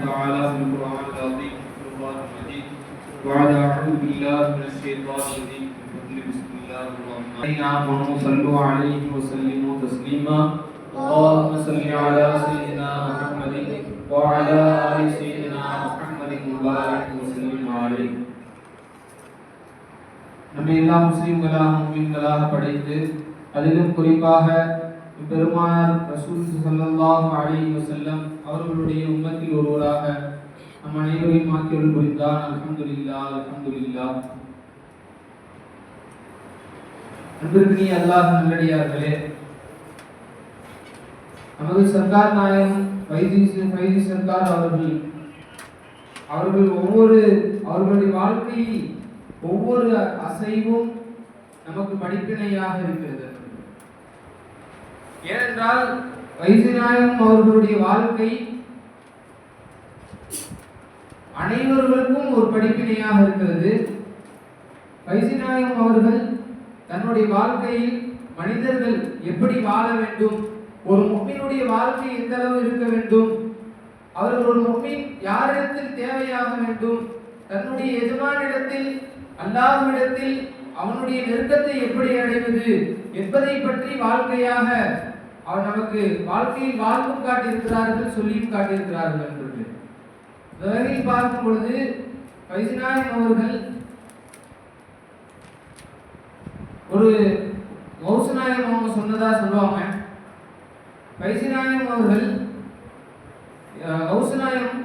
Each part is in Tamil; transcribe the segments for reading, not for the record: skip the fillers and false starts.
تعالى في القرآن العظيم والفرقان المجيد وبعد أعوذ بالله من الشيطان الرجيم بسم الله الرحمن الرحيم آمنوا صلوا عليه وسلموا تسليما اللهم صل على سيدنا محمد وعلى آل سيدنا محمد وبارك وسلم عليه. நம்ம எல்லா முஸ்லிம்களாக முஃமின்களாக படைத்து அதிலும் குறிப்பாக பெருமானார் ரசூல் ஸல்லல்லாஹு அலைஹி வஸல்லம் அவர்களுடைய உம்மத்தில் ஒருவராக நம் அனைவரையும் ஆக்கியருள் புரிந்தார். அல்ஹம்துலில்லாஹ் அல்ஹம்துலில்லாஹ். அன்பிற்கினிய அல்லாஹ் நல்லடியார்களே, நமது சர்க்கார் நாயகம் ஃபைசி சர்க்கார் அவர்கள் அவர்களுடைய வாழ்க்கையில் ஒவ்வொரு அசைவும் நமக்கு படிப்பினையாக இருக்கிறது. ஏனென்றால் ஃபைசி நாயகம் அவர்களுடைய வாழ்க்கை அனைவர்களுக்கும் ஒரு படிப்பினையாக இருக்கிறது. ஃபைசி நாயகம் அவர்கள் தன்னுடைய வாழ்க்கையில் மனிதர்கள் எப்படி வாழ வேண்டும், ஒரு முஃமினுடைய வாழ்க்கை எந்த அளவு இருக்க வேண்டும், அவர்கள் ஒரு முஃமின் யாரிடத்தில் தேவையாக வேண்டும், தன்னுடைய எஜமானிடத்தில் அல்லாஹ்விடத்தில் அவனுடைய நெருக்கத்தை எப்படி அடைவது என்பதை பற்றி வாழ்க்கையாக அவர் நமக்கு வாழ்க்கையில் வாழ்வும் காட்டியிருக்கிறார்கள், சொல்லியும் காட்டியிருக்கிறார்கள் என்று இந்த வகையில் பார்க்கும் பொழுது ஃபைசி நாயகம் அவர்கள் ஒரு கௌஸ் நாயகம் அவங்க சொன்னதா சொல்லுவாங்க. ஃபைசி நாயகம் அவர்கள் கௌஸ் நாயகம்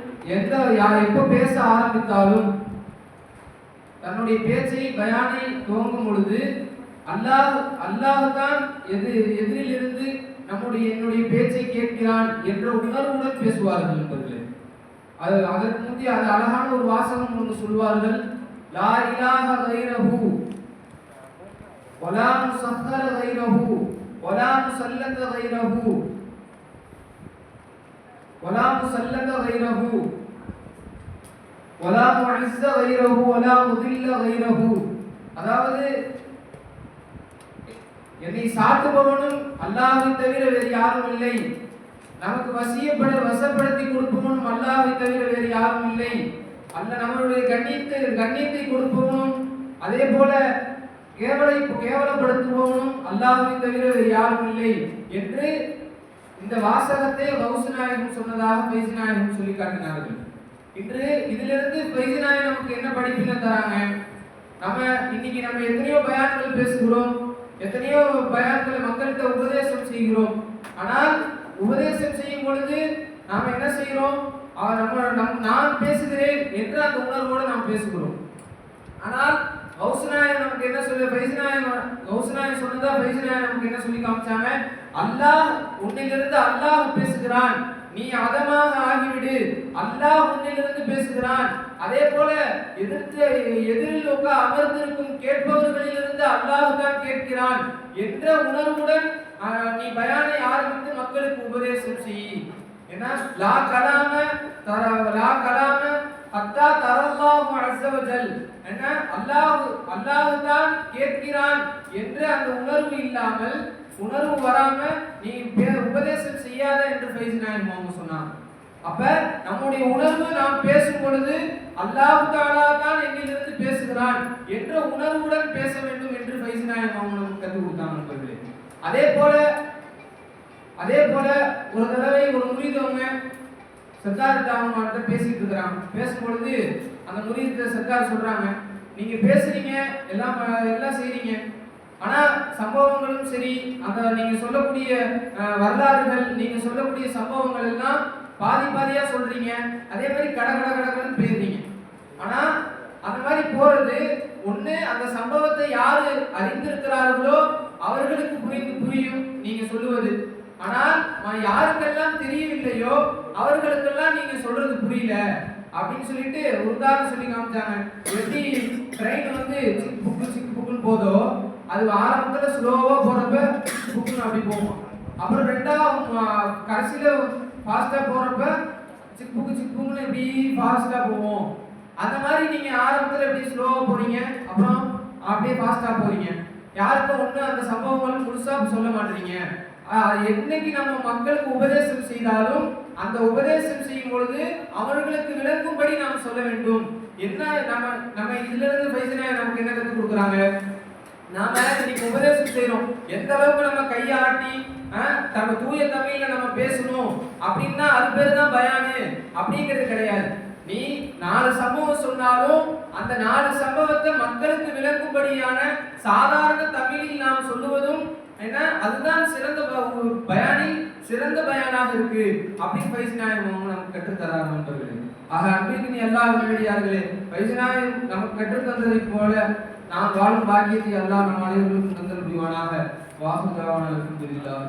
எப்போ பேச ஆரம்பித்தாலும் தன்னுடைய பேச்சை பயானை துவங்கும் பொழுது அல்லாஹ் தான் எதிரிலிருந்து என்னுடைய பேச்சை கேட்கிறான் என்ற உணர்வுடன் பேசுவார்கள் என்பது. அதற்கு முந்தைய அது அழகான ஒரு வாசகம் ஒன்று சொல்வார்கள். லா இலாஹ கைரஹு வலா முஸஹ்ஹர கைரஹு வலா முஸல்லத கைரஹு வலா முஸல்லத கைரஹு வலா முஅஸ்ஸ கைரஹு வலா முதில்ல கைரஹு. அதாவது என்னை சாட்டுபவனும் அல்லாஹ்வை தவிர வேறு யாரும் இல்லை, நமக்கு வசப்படுத்தி கொடுப்பவனும் அல்லாஹ்வை தவிர வேறு யாரும் இல்லை, நம்மளுடைய கண்ணியத்தை கொடுப்பவனும் அதே போல கேவலப்படுத்துபவனும் அல்லாஹ்வை தவிர வேறு யாரும் இல்லை என்று இந்த வாசகத்தை கௌஸ் நாயகம் சொன்னதாக ஃபைசி நாயகம் சொல்லி காட்டினார்கள். இன்று இதிலிருந்து ஃபைசி நாயகம் நமக்கு என்ன படிப்பினை தராங்க? இன்னைக்கு நம்ம எத்தனையோ பயான்கள் பேசுகிறோம், எத்தனையோ பயான்களை மக்கள்கிட்ட உபதேசம் செய்கிறோம். ஆனால் உபதேசம் செய்யும் பொழுது நாம் என்ன செய்கிறோம்? நான் பேசுகிறேன் என்ற அந்த உணர்வோடு நாம் பேசுகிறோம். ஆனால் கௌஸ் நாயகம் நமக்கு என்ன சொல்ல, கௌஸ் நாயகம் சொன்னதா ஃபைசி நாயகம் நமக்கு என்ன சொல்லி காமிச்சாங்க? அல்லாஹ் உன்னிலிருந்து அல்லாஹ் பேசுகிறான், நீ அதமாக ஆகிவிடு, அல்லாஹ் உன்னிலிருந்து பேசுகிறான். அதே போல எதிரில் அமர்ந்திருக்கும் கேட்பவர்களிலிருந்து அல்லாஹ் தான் கேட்கிறான் என்ற உணர்வுடன் நீ பயானை ஆரம்பித்து மக்களுக்கு உபதேசம் செய். ஏன்னா லா கலாம ஹத்தா தரல்லாஹு அஸ்ஸ வஜல், என்ன அல்லாஹ் தான் கேட்கிறான் என்ற அந்த உணர்வு வராம நீ உபதேசம் செய்யாத என்று ஃபைசி நாயகம் அவங்க சொன்னாங்க. அப்ப நம்முடைய உணர்வு நாம் பேசும் பொழுது அல்லாஹ் தஆலா தான் என்னிலிருந்து பேசுகிறான் என்ற உணர்வுடன் பேச வேண்டும் என்று ஃபைசி நாயகம் அவங்க நமக்கு கற்றுக் கொடுத்தாங்க. அதே போல ஒரு தடவை ஒரு முரீதவங்க சர்க்கார்கிட்ட அவங்க பேசிட்டு இருக்கிறாங்க. பேசும்பொழுது அந்த முரீத சர்க்கார் சொல்றாங்க, நீங்க பேசுறீங்க, எல்லாம் செய்றீங்க, ஆனா சம்பவங்களும் சரி, அந்த நீங்க சொல்லக்கூடிய வரலாறுகள், நீங்க சொல்லக்கூடிய சம்பவங்கள் எல்லாம் பாதியா சொல்றீங்க, அதே மாதிரி கடகடன்னு போயிடுறீங்க. ஆனா அந்த மாதிரி போறது ஒண்ணு, அந்த சம்பவத்தை யாரு அறிந்திருக்கிறார்களோ அவர்களுக்கு புரியும் நீங்க சொல்லுவது. ஆனால் யாருக்கெல்லாம் தெரியவில்லையோ அவர்களுக்கெல்லாம் நீங்க சொல்றது புரியல அப்படின்னு சொல்லிட்டு ஒரு உதாரணம் சொல்லி காமிச்சாங்க. எப்படி ட்ரெயின் சிக்கு புக்குன்னு போதோ, அது ஆரம்பத்துல ஸ்லோவா போறப்ப புக்குன்னு அப்படி போகும், அப்புறம் கடைசியில ஃபாஸ்டா போறப்ப சிக்கு புக்குன்னு இப்படி ஃபாஸ்டா போவோம். அந்த மாதிரி நீங்க ஆரம்பத்துல எப்படி ஸ்லோவா போறீங்க, அப்புறம் அப்படியே ஃபாஸ்டா போறீங்க. யாருக்கும் ஒண்ணு அந்த சம்பவங்கள் முழுசா சொல்ல மாட்டீங்க. என்னைக்கு நம்ம மக்களுக்கு உபதேசம் செய்தாலும் அந்த உபதேசம் செய்யும் பொழுது அவர்களுக்கு விளங்கும்படி நாம் சொல்ல வேண்டும். என்ன நம்ம நம்ம இதுல இருந்து பைசனா நமக்கு என்ன கற்றுக் கொடுக்குறாங்க? நாம இன்னைக்கு உபதேசம் செய்யறோம், எந்த அளவுக்கு நம்ம கையாட்டி நம்ம தூய தமிழ்ல நம்ம பேசணும் அப்படின்னா அது பேரு தான் பயானு அப்படிங்கிறது கிடையாது. நீ 4 சம்பவம் சொன்னாலும் அந்த 4 சம்பவத்தை மக்களுக்கு விளக்கும்படியான சாதாரண தமிழில் நாம் சொல்லுவதும் என்ன, அதுதான் சிறந்த பயானில் சிறந்த பயானாக இருக்கு அப்படின்னு பைசனாயம் நமக்கு கற்றுத்தரார் நண்பர்களே. ஆக அன்பிற்கு எல்லா வெளியார்களே, பைசனாயம் நமக்கு கற்றுத்தந்ததை போல நாம் வாழும் பாக்கியத்தை அல்லாஹ் நம் அனைவருக்கும் தந்தல் புரிவானாக. வாசுதாவான அல்ஹம்துலில்லாஹ்.